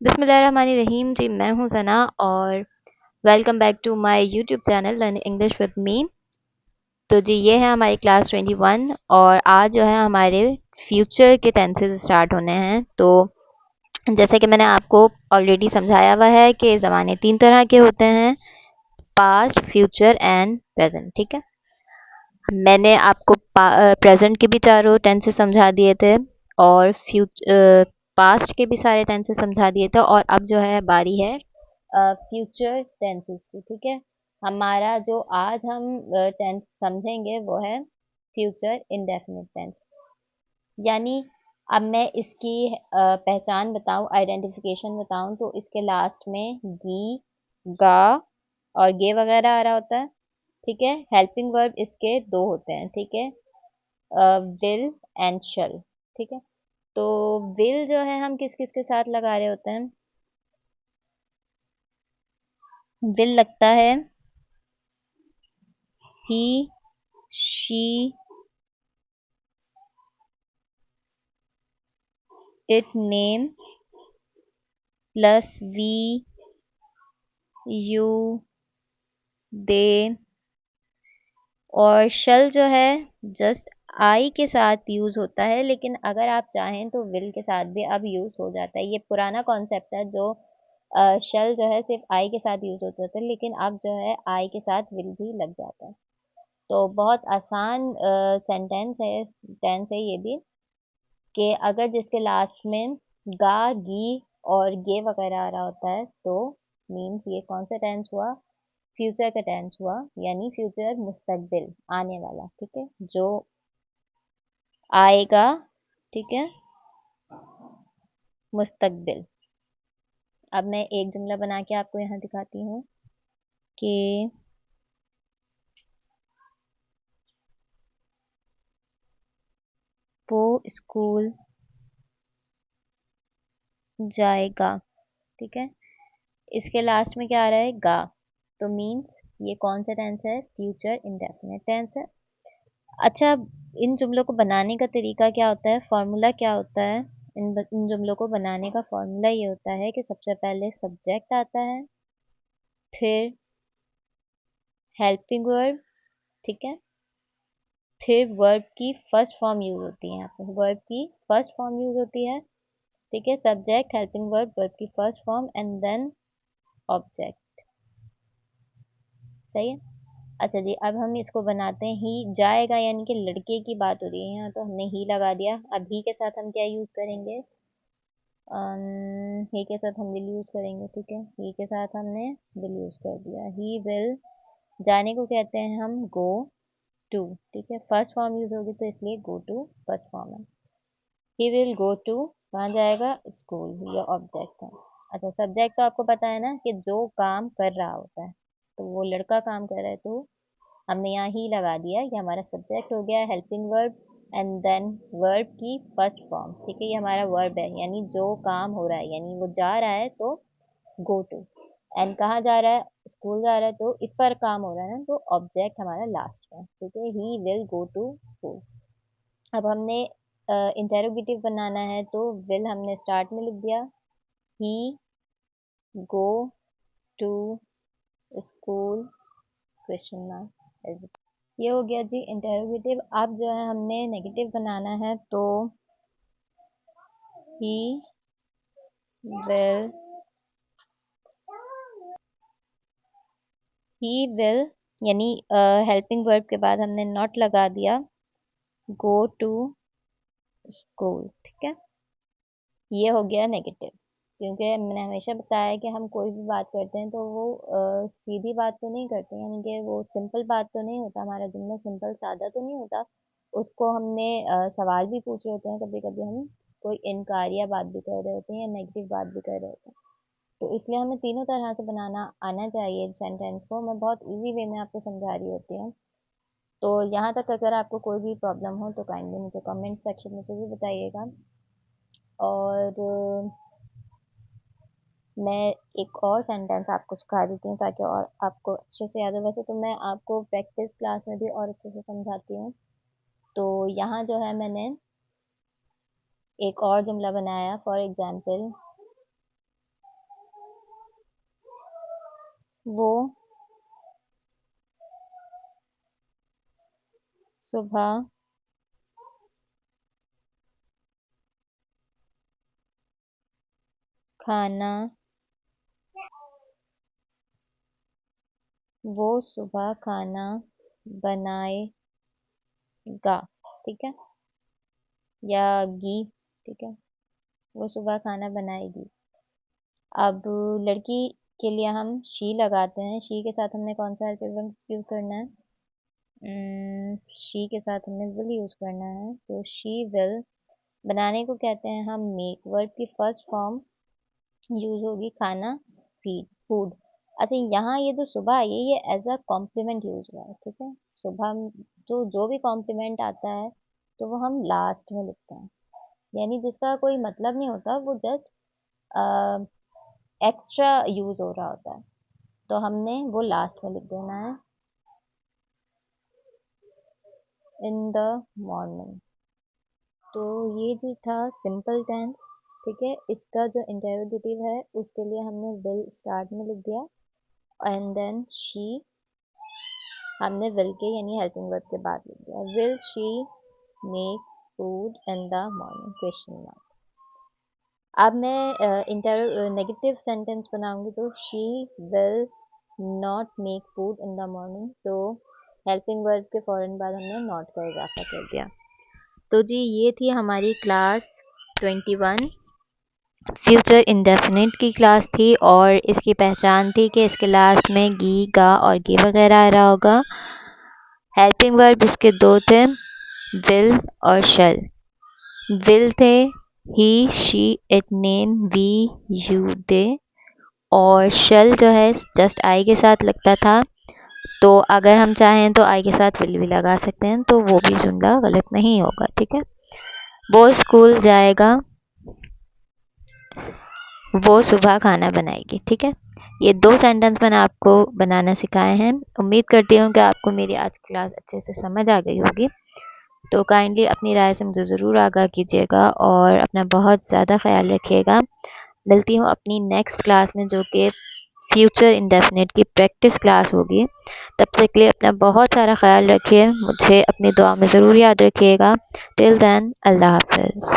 बिस्मिल्लाहिर्रहमानिर्रहीम जी। मैं हूं सना और welcome back to my YouTube channel learn English with me. तो जी ये है हमारी क्लास 21 और आज जो है हमारे फ्यूचर के टेंसेस स्टार्ट होने हैं। तो जैसे कि मैंने आपको ऑलरेडी समझाया हुआ है कि ज़माने तीन तरह के होते हैं, पास्ट, फ्यूचर एंड प्रेजेंट। ठीक है, मैंने आपको प्रेजेंट के भी चारों टेंसेस समझा दिए थे और पास्ट के भी सारे टेंसेस समझा दिए थे, और अब जो है बारी है फ्यूचर टेंसेस की। ठीक है, हमारा जो आज हम टेंस समझेंगे वो है फ्यूचर इंडेफिनिट टेंस। यानी अब मैं इसकी पहचान बताऊं, आइडेंटिफिकेशन बताऊं, तो इसके लास्ट में गी, गा और गे वगैरह आ रहा होता है। ठीक है, हेल्पिंग वर्ब इसके दो होते हैं। ठीक है, विल एंड शल। ठीक है, तो विल जो है हम किस किस के साथ लगा रहे होते हैं? विल लगता है he, she, it, name plus we, you, they. और शल जो है जस्ट आई के साथ यूज होता है, लेकिन अगर आप चाहें तो विल के साथ भी अब यूज हो जाता है। ये पुराना कॉन्सेप्ट है जो शल जो है सिर्फ आई के साथ यूज होता था, लेकिन अब जो है आई के साथ विल भी लग जाता है। तो बहुत आसान सेंटेंस है, टेंस है ये भी, कि अगर जिसके लास्ट में गा, गी और गे वगैरह आ रहा होता है तो मीन्स ये कौन सा टेंस हुआ? फ्यूचर का टेंस हुआ, यानी फ्यूचर मुस्तकबिल, आने वाला। ठीक है, जो आएगा। ठीक है, मुस्तकबिल। अब मैं एक जुमला बना के आपको यहाँ दिखाती हूँ कि वो स्कूल जाएगा। ठीक है, इसके लास्ट में क्या आ रहा है? गा। तो मीन्स ये कौन सा टेंस है? फ्यूचर इंडेफिनिट टेंस है। अच्छा, इन जुमलों को बनाने का तरीका क्या होता है? फॉर्मूला क्या होता है? इन जुमलों को बनाने का फॉर्मूला ये होता है कि सबसे पहले सब्जेक्ट आता है, फिर हेल्पिंग वर्ब। ठीक है, फिर वर्ब की फर्स्ट फॉर्म यूज होती है। यहाँ पे वर्ब की फर्स्ट फॉर्म यूज होती है। ठीक है, सब्जेक्ट, हेल्पिंग वर्ब, वर्ब की first form and then object. सही है। अच्छा जी, अब हम इसको बनाते हैं। ही जाएगा यानी कि लड़के की बात हो रही है यहाँ, तो हमने ही लगा दिया। अब ही के साथ हम क्या यूज करेंगे? ही के साथ हम विल यूज करेंगे। ठीक है, ही के साथ हमने विल यूज कर दिया। ही विल, जाने को कहते हैं हम गो टू। ठीक है, फर्स्ट फॉर्म यूज होगी तो इसलिए गो टू फर्स्ट फॉर्म है। ही विल गो टू, कहाँ जाएगा? स्कूल, ये ऑब्जेक्ट है। अच्छा, सब्जेक्ट तो आपको पता है ना कि जो काम कर रहा होता है, तो वो लड़का काम कर रहा है, तो हमने यहाँ ही लगा दिया। ये हमारा सब्जेक्ट हो गया, helping verb and then verb की फर्स्ट फॉर्म। ठीक है, ये हमारा वर्ब है, यानी जो काम हो रहा है, यानी वो जा रहा है तो गो टू। एंड कहाँ जा रहा है? स्कूल जा रहा है, तो इस पर काम हो रहा है ना, तो ऑब्जेक्ट हमारा लास्ट में। ठीक है, he will go to school. अब हमने इंटेरोगेटिव बनाना है, तो विल हमने स्टार्ट में लिख दिया। He go to school, question mark. ये हो गया जी इंटेरोगेटिव। अब जो है हमने नेगेटिव बनाना है, तो ही विल, ही विल यानी हेल्पिंग वर्ब के बाद हमने नॉट लगा दिया, गो टू स्कूल। ठीक है, ये हो गया नेगेटिव। क्योंकि मैंने हमेशा बताया कि हम कोई भी बात करते हैं तो वो सीधी बात तो नहीं करते, यानी कि वो सिंपल बात तो नहीं होता, हमारा जुमला सिंपल सादा तो नहीं होता। उसको हमने सवाल भी पूछ रहे होते हैं, कभी कभी हम कोई इनकारिया बात भी कर रहे होते हैं या नेगेटिव बात भी कर रहे होते हैं। तो इसलिए हमें तीनों तरह से बनाना आना चाहिए सेंटेंस को। मैं बहुत इजी वे में आपको समझा रही होती हूँ। तो यहाँ तक अगर आपको कोई भी प्रॉब्लम हो तो काइंडली मुझे कमेंट सेक्शन में ज़रूर बताइएगा। और मैं एक और सेंटेंस आपको सिखा देती हूँ ताकि और आपको अच्छे से याद हो। वैसे तो मैं आपको प्रैक्टिस क्लास में भी और अच्छे से समझाती हूँ। तो यहाँ जो है मैंने एक और जुमला बनाया। फॉर एग्जाम्पल, वो सुबह खाना वो सुबह खाना बनाएगा। ठीक है, या गी। ठीक है, वो सुबह खाना बनाएगी। अब लड़की के लिए हम शी लगाते हैं। शी के साथ हमने कौन सा हेल्पिंग वर्ब यूज करना है? शी के साथ हमें विल यूज करना है, तो शी विल। बनाने को कहते हैं हम मेक। वर्ब की फर्स्ट फॉर्म यूज होगी खाना, फीड, फूड। अच्छा, यहाँ ये जो सुबह आई है ये एज अ कॉम्प्लीमेंट यूज हुआ है। ठीक है, सुबह जो जो भी कॉम्प्लीमेंट आता है तो वो हम लास्ट में लिखते हैं, यानी जिसका कोई मतलब नहीं होता, वो जस्ट एक्स्ट्रा यूज हो रहा होता है, तो हमने वो लास्ट में लिख देना है। In the morning. तो ये जी था सिंपल टेंस। ठीक है, इसका जो इंटेरोगेटिव है उसके लिए हमने विल स्टार्ट में लिख दिया, एंड देन शी हमने विल के यानी हेल्पिंग वर्ब के बाद लिख दिया। Will she make food in the morning, question mark. अब मैं नेगेटिव सेंटेंस बनाऊंगी, तो she will not make food in the morning, तो हेल्पिंग वर्ब के फौरन बाद हमने नॉट का इजाफा कर दिया। तो जी ये थी हमारी क्लास 21, फ्यूचर इंडेफिनिट की क्लास थी, और इसकी पहचान थी कि इसके लास्ट में गी, गा और गे वगैरह आ रहा होगा। हेल्पिंग वर्ब इसके दो थे, विल और शल। विल थे he, she, it, name, we, you, they, और शल जो है जस्ट आई के साथ लगता था, तो अगर हम चाहें तो आई के साथ विल भी लगा सकते हैं, तो वो भी जुमला गलत नहीं होगा। ठीक है, वो स्कूल जाएगा, वो सुबह खाना बनाएगी। ठीक है, ये दो सेंटेंस मैंने आपको बनाना सिखाए हैं। उम्मीद करती हूँ कि आपको मेरी आज की क्लास अच्छे से समझ आ गई होगी। तो काइंडली अपनी राय से मुझे ज़रूर आगाह कीजिएगा और अपना बहुत ज़्यादा ख्याल रखिएगा। मिलती हूँ अपनी नेक्स्ट क्लास में, जो कि फ्यूचर इंडेफिनिट की प्रैक्टिस क्लास होगी। तब तक के लिए अपना बहुत सारा ख्याल रखिए, मुझे अपनी दुआ में ज़रूर याद रखिएगा। टिल देन, अल्लाह हाफिज़।